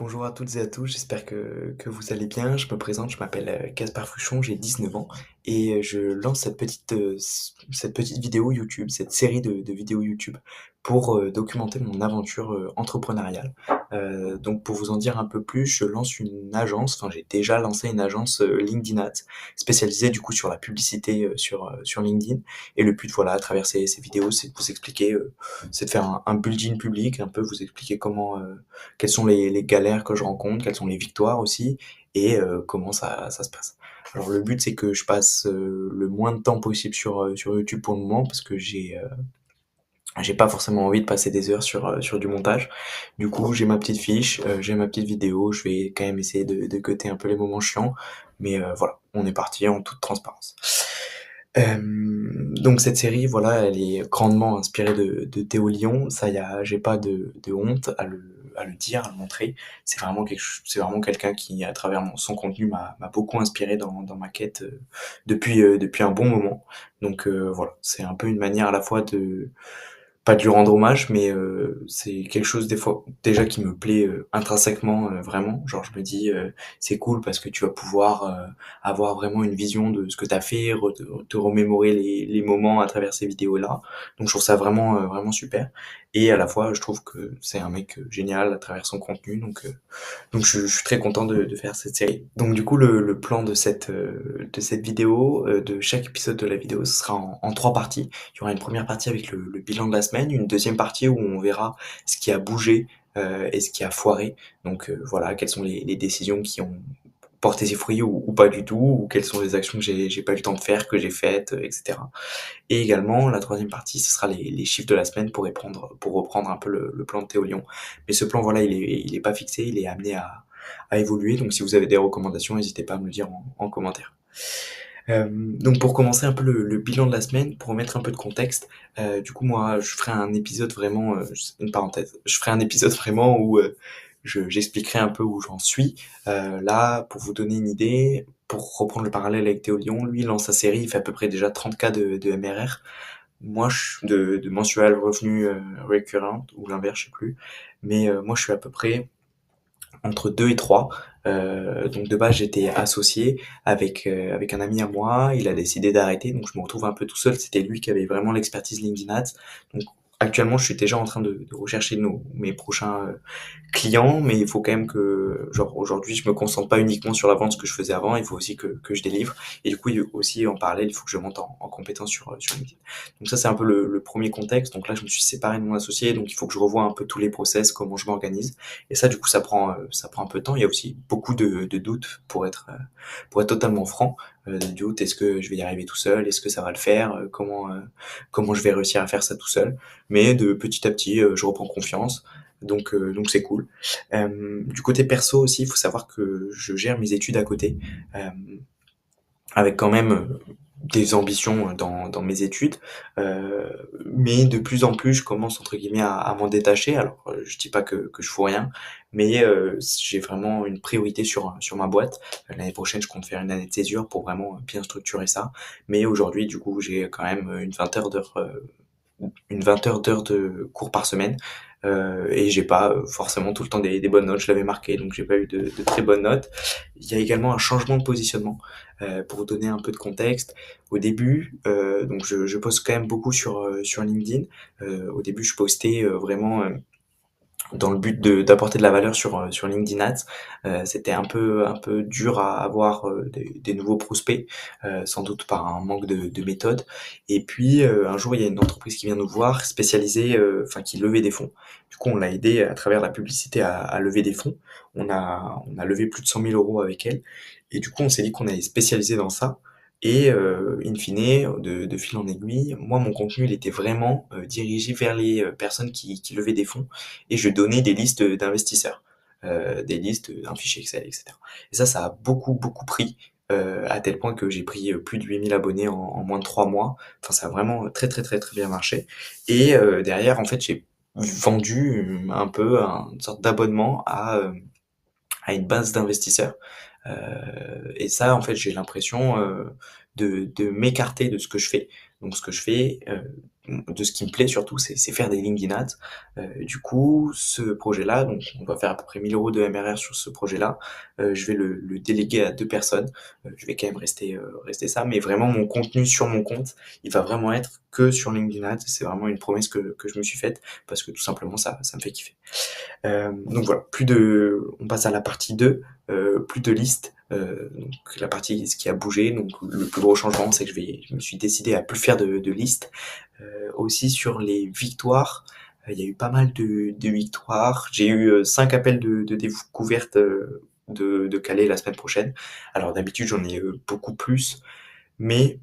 Bonjour à toutes et à tous, j'espère que vous allez bien. Je me présente, je m'appelle Caspar Fruchon, j'ai 19 ans et je lance cette petite vidéo YouTube, cette série de vidéos YouTube pour documenter mon aventure entrepreneuriale. Donc pour vous en dire un peu plus, je lance une agence, enfin j'ai déjà lancé une agence LinkedIn Ads spécialisée du coup sur la publicité sur LinkedIn. Et le but, voilà, à travers ces vidéos, c'est de vous expliquer, c'est de faire un building public, un peu vous expliquer quelles sont les galères que je rencontre, quelles sont les victoires aussi, et comment ça se passe. Alors le but c'est que je passe le moins de temps possible sur YouTube pour le moment parce que j'ai pas forcément envie de passer des heures sur du montage. Du coup j'ai ma petite fiche, j'ai ma petite vidéo, je vais quand même essayer de cutter un peu les moments chiants, mais voilà, on est parti en toute transparence. Donc cette série, voilà, elle est grandement inspirée de Théo Lion. Ça, j'ai pas de honte à le dire, à le montrer. C'est vraiment quelqu'un qui, à travers son contenu, m'a beaucoup inspiré dans ma quête depuis un bon moment. Donc voilà, c'est un peu une manière à la fois de pas de lui rendre hommage, mais c'est quelque chose des fois déjà qui me plaît intrinsèquement vraiment. Genre je me dis c'est cool parce que tu vas pouvoir avoir vraiment une vision de ce que tu as fait, te remémorer les moments à travers ces vidéos-là. Donc je trouve ça vraiment super. Et à la fois je trouve que c'est un mec génial à travers son contenu. Donc je suis très content de faire cette série. Donc du coup le plan de cette vidéo, de chaque épisode de la vidéo, ce sera en trois parties. Il y aura une première partie avec le bilan de la semaine, une deuxième partie où on verra ce qui a bougé et ce qui a foiré. Donc voilà, quelles sont les décisions qui ont porté ses fruits ou pas du tout, ou quelles sont les actions que j'ai pas eu le temps de faire, que j'ai faites, etc. Et également, la troisième partie, ce sera les chiffres de la semaine pour reprendre un peu le plan de Théo Lyon. Mais ce plan, voilà, il est pas fixé, il est amené à évoluer. Donc si vous avez des recommandations, n'hésitez pas à me le dire en commentaire. Donc pour commencer un peu le bilan de la semaine, pour remettre un peu de contexte, du coup moi je ferai un épisode vraiment, une parenthèse, je ferai un épisode vraiment où j'expliquerai un peu où j'en suis. Là, pour vous donner une idée, pour reprendre le parallèle avec Théo Lyon, lui il lance sa série, il fait à peu près déjà 30K de MRR. Moi, de mensuel revenu recurrent ou l'inverse, je sais plus. Mais moi, je suis à peu près entre 2 et 3. Donc de base, j'étais associé avec un ami à moi. Il a décidé d'arrêter, donc je me retrouve un peu tout seul. C'était lui qui avait vraiment l'expertise LinkedIn Ads. Donc actuellement, je suis déjà en train de rechercher mes prochains clients, mais il faut quand même que, genre aujourd'hui, je me concentre pas uniquement sur la vente, ce que je faisais avant. Il faut aussi que je délivre. Et du coup, aussi en parallèle, il faut que je monte en compétence sur LinkedIn. Donc ça, c'est un peu le premier contexte. Donc là, je me suis séparé de mon associé, donc il faut que je revoie un peu tous les process, comment je m'organise. Et ça, du coup, ça prend un peu de temps. Il y a aussi beaucoup de doutes pour être totalement franc. De doutes, est-ce que je vais y arriver tout seul? Est-ce que ça va le faire? Comment je vais réussir à faire ça tout seul? Mais de petit à petit, je reprends confiance. Donc c'est cool. Du côté perso aussi, il faut savoir que je gère mes études à côté. Euh, avec quand même des ambitions dans mes études, euh, mais de plus en plus je commence entre guillemets à m'en détacher. Alors je dis pas que je fous rien, mais j'ai vraiment une priorité sur ma boîte. L'année prochaine je compte faire une année de césure pour vraiment bien structurer ça, mais aujourd'hui du coup j'ai quand même une vingtaine d'heures de cours par semaine. Et j'ai pas forcément tout le temps des bonnes notes. Je l'avais marqué, donc j'ai pas eu de très bonnes notes. Il y a également un changement de positionnement. Pour vous donner un peu de contexte, au début, donc je poste quand même beaucoup sur LinkedIn. Au début, je postais vraiment dans le but d'apporter de la valeur sur LinkedIn Ads. C'était un peu dur à avoir des nouveaux prospects, sans doute par un manque de méthode. Et puis un jour, il y a une entreprise qui vient nous voir, spécialisée, enfin qui levait des fonds. Du coup, on l'a aidé à travers la publicité à lever des fonds. On a levé plus de 100 000 euros avec elle. Et du coup, on s'est dit qu'on allait spécialiser dans ça. Et in fine, de fil en aiguille, moi, mon contenu, il était vraiment dirigé vers les personnes qui levaient des fonds et je donnais des listes d'investisseurs, des listes d'un fichier Excel, etc. Et ça a beaucoup pris, à tel point que j'ai pris plus de 8 000 abonnés en moins de 3 mois. Enfin, ça a vraiment très bien marché. Et derrière, en fait, j'ai vendu un peu une sorte d'abonnement à une base d'investisseurs. Et ça, en fait, j'ai l'impression de m'écarter de ce que je fais. Donc ce que je fais, de ce qui me plaît surtout, c'est faire des LinkedIn Ads. Du coup, ce projet-là, donc on va faire à peu près 1 000 € de MRR sur ce projet-là. Je vais le déléguer à 2 personnes. Je vais quand même rester ça, mais vraiment mon contenu sur mon compte, il va vraiment être que sur LinkedIn Ads. C'est vraiment une promesse que je me suis faite parce que tout simplement ça me fait kiffer. Donc voilà, on passe à la partie 2, plus de listes. Donc la partie, ce qui a bougé, donc le plus gros changement, c'est que je me suis décidé à plus faire de listes. Aussi sur les victoires, il y a eu pas mal de victoires. J'ai eu 5 appels de découverte de Calais la semaine prochaine. Alors d'habitude j'en ai beaucoup plus, mais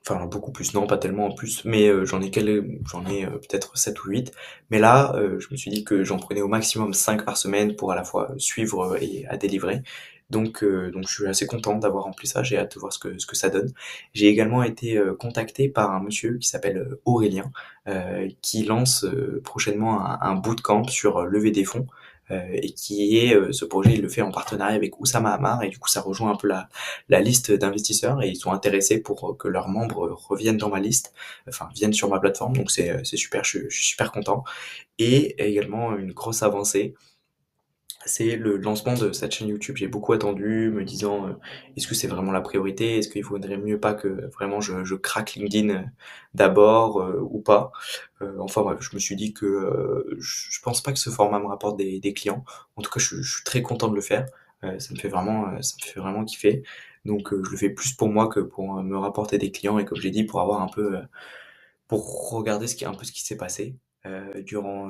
enfin beaucoup plus, non pas tellement en plus, mais j'en ai peut-être 7 ou 8. Mais là, je me suis dit que j'en prenais au maximum 5 par semaine pour à la fois suivre et à délivrer. Donc je suis assez content d'avoir rempli ça, j'ai hâte de voir ce que ça donne. J'ai également été contacté par un monsieur qui s'appelle Aurélien, qui lance prochainement un bootcamp sur lever des fonds. Et ce projet, il le fait en partenariat avec Oussama Hamar, et du coup ça rejoint un peu la liste d'investisseurs, et ils sont intéressés pour que leurs membres reviennent dans ma liste, enfin viennent sur ma plateforme. Donc c'est super, je suis super content. Et également une grosse avancée, c'est le lancement de cette chaîne YouTube. J'ai beaucoup attendu, me disant est-ce que c'est vraiment la priorité? Est-ce qu'il faudrait mieux pas que vraiment je craque LinkedIn d'abord ou pas? Enfin bref, je me suis dit que je pense pas que ce format me rapporte des clients. En tout cas, je suis très content de le faire. Ça me fait vraiment kiffer. Donc je le fais plus pour moi que pour me rapporter des clients, et comme je l'ai dit, pour avoir un peu pour regarder un peu ce qui s'est passé durant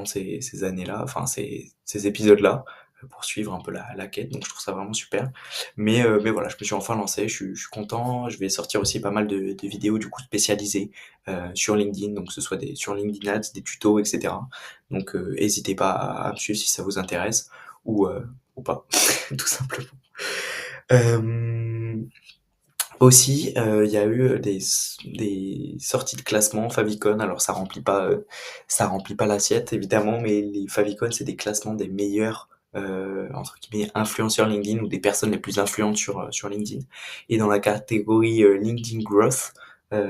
ces années-là, enfin ces épisodes-là, pour suivre un peu la quête. Donc je trouve ça vraiment super. Mais voilà, je me suis enfin lancé, je suis content. Je vais sortir aussi pas mal de vidéos du coup spécialisées sur LinkedIn, donc que ce soit sur LinkedIn Ads, des tutos, etc. Donc n'hésitez pas à me suivre si ça vous intéresse, ou pas, tout simplement. Euh, Aussi, il y a eu des sorties de classement favicon. Alors ça remplit pas l'assiette évidemment, mais les favicon, c'est des classements des meilleurs entre guillemets influenceurs LinkedIn, ou des personnes les plus influentes sur LinkedIn. Et dans la catégorie LinkedIn Growth,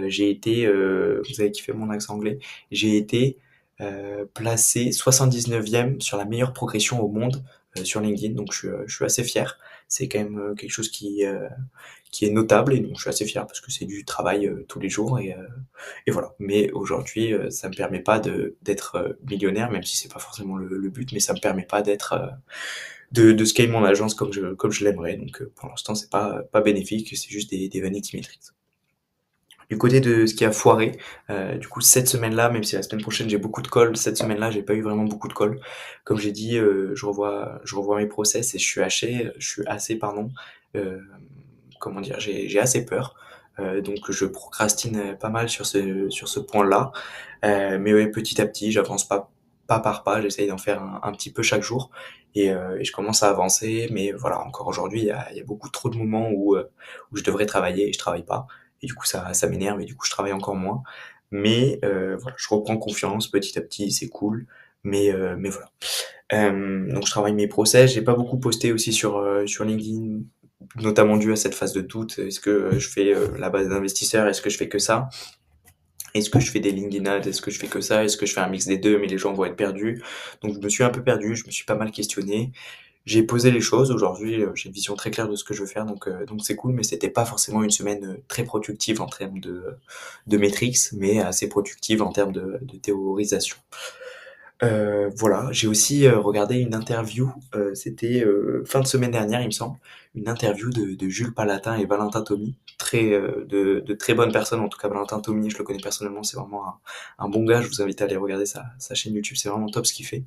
j'ai été, vous avez kiffé mon accent anglais, j'ai été placé 79e sur la meilleure progression au monde sur LinkedIn. Donc je suis assez fier. C'est quand même quelque chose qui est notable, et donc je suis assez fier parce que c'est du travail tous les jours, et voilà. Mais aujourd'hui, ça me permet pas d'être millionnaire, même si c'est pas forcément le but, mais ça me permet pas de scale mon agence comme je l'aimerais. Donc pour l'instant, c'est pas bénéfique, c'est juste des vanity metrics. Du côté de ce qui a foiré, du coup cette semaine-là, même si la semaine prochaine j'ai beaucoup de calls, cette semaine-là j'ai pas eu vraiment beaucoup de calls. Comme j'ai dit, je revois mes process, et je suis assez pardon, euh, comment dire, j'ai assez peur. Donc je procrastine pas mal sur ce point-là. Mais ouais, petit à petit, j'avance pas par pas, j'essaye d'en faire un petit peu chaque jour, et je commence à avancer. Mais voilà, encore aujourd'hui, il y a beaucoup trop de moments où je devrais travailler et je travaille pas. Et du coup, ça m'énerve, et du coup, je travaille encore moins. Mais voilà, je reprends confiance petit à petit, c'est cool. Mais voilà. Donc je travaille mes process. J'ai pas beaucoup posté aussi sur LinkedIn, notamment dû à cette phase de doute. Est-ce que je fais la base d'investisseurs? Est-ce que je fais que ça? Est-ce que je fais des LinkedIn ads? Est-ce que je fais que ça? Est-ce que je fais un mix des deux, mais les gens vont être perdus? Donc je me suis un peu perdu, je me suis pas mal questionné. J'ai posé les choses. Aujourd'hui, j'ai une vision très claire de ce que je veux faire, donc c'est cool. Mais c'était pas forcément une semaine très productive en termes de métriques, mais assez productive en termes de théorisation. Voilà, j'ai aussi regardé une interview, c'était fin de semaine dernière, il me semble, une interview de Jules Palatin et Valentin Tomy, de très bonnes personnes. En tout cas, Valentin Tomy, je le connais personnellement, c'est vraiment un bon gars. Je vous invite à aller regarder sa chaîne YouTube, c'est vraiment top ce qu'il fait.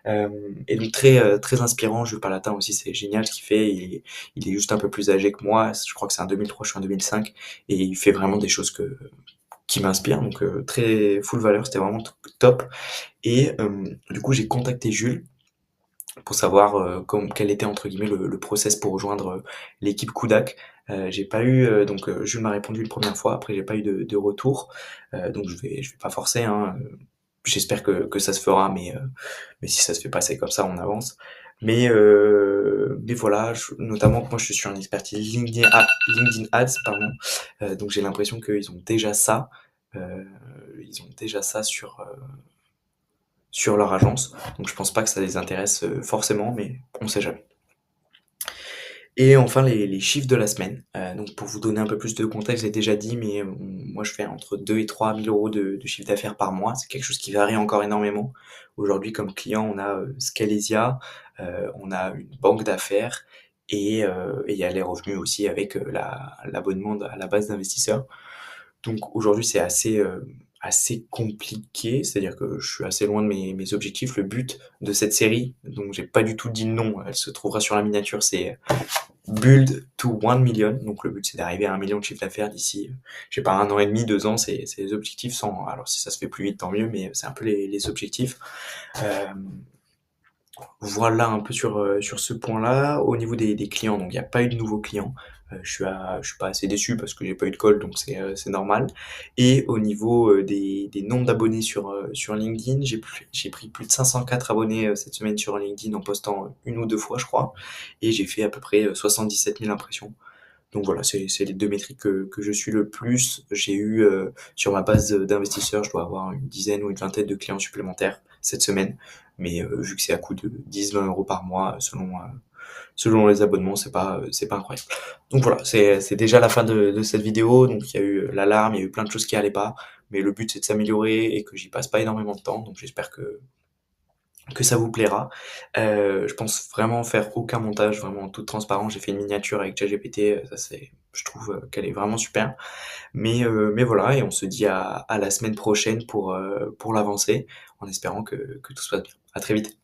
Et donc très inspirant. Jules Palatin aussi, c'est génial ce qu'il fait. Il est juste un peu plus âgé que moi, je crois que c'est un 2003, je suis un 2005, et il fait vraiment des choses qui m'inspirent, donc très full valeur, c'était vraiment top. Et du coup, j'ai contacté Jules pour savoir quel était entre guillemets le process pour rejoindre l'équipe Kudak. J'ai pas eu donc Jules m'a répondu une première fois, après j'ai pas eu de retour. Donc je vais pas forcer, hein. J'espère que ça se fera, mais si ça se fait pas, c'est comme ça, on avance. Mais voilà, notamment que moi je suis en expertise LinkedIn Ads, pardon. Donc j'ai l'impression qu'ils ont déjà ça. Ils ont déjà ça sur leur agence. Donc je pense pas que ça les intéresse forcément, mais on sait jamais. Et enfin les chiffres de la semaine. Donc pour vous donner un peu plus de contexte, j'ai déjà dit, mais moi je fais entre 2 et 3 000 euros de chiffre d'affaires par mois. C'est quelque chose qui varie encore énormément. Aujourd'hui, comme client, on a Scalesia, on a une banque d'affaires et il y a les revenus aussi avec l'abonnement à la base d'investisseurs. Donc aujourd'hui, c'est assez compliqué, c'est-à-dire que je suis assez loin de mes objectifs. Le but de cette série, donc j'ai pas du tout dit le nom, elle se trouvera sur la miniature, c'est Build to 1 million. Donc le but c'est d'arriver à 1 million de chiffre d'affaires d'ici, je sais pas, 1 an et demi, 2 ans, c'est les objectifs. Alors si ça se fait plus vite, tant mieux, mais c'est un peu les objectifs. Euh, voilà un peu sur ce point-là. Au niveau des clients, donc il n'y a pas eu de nouveaux clients. Je suis pas assez déçu parce que j'ai pas eu de call, donc c'est normal. Et au niveau des nombres d'abonnés sur LinkedIn, j'ai pris plus de 504 abonnés cette semaine sur LinkedIn en postant une ou deux fois, je crois. Et j'ai fait à peu près 77 000 impressions. Donc voilà, c'est les deux métriques que je suis le plus. J'ai eu sur ma base d'investisseurs, je dois avoir une dizaine ou une vingtaine de clients supplémentaires cette semaine. Mais vu que c'est à coût de 10-20 € par mois, selon les abonnements, c'est pas incroyable. Donc voilà, c'est déjà la fin de cette vidéo. Donc il y a eu l'alarme, il y a eu plein de choses qui allaient pas. Mais le but c'est de s'améliorer et que j'y passe pas énormément de temps. Donc j'espère que ça vous plaira. Je pense vraiment faire aucun montage, vraiment en toute transparence. J'ai fait une miniature avec ChatGPT, je trouve qu'elle est vraiment super. Mais voilà, et on se dit à la semaine prochaine pour l'avancée, en espérant que tout se passe bien. À très vite.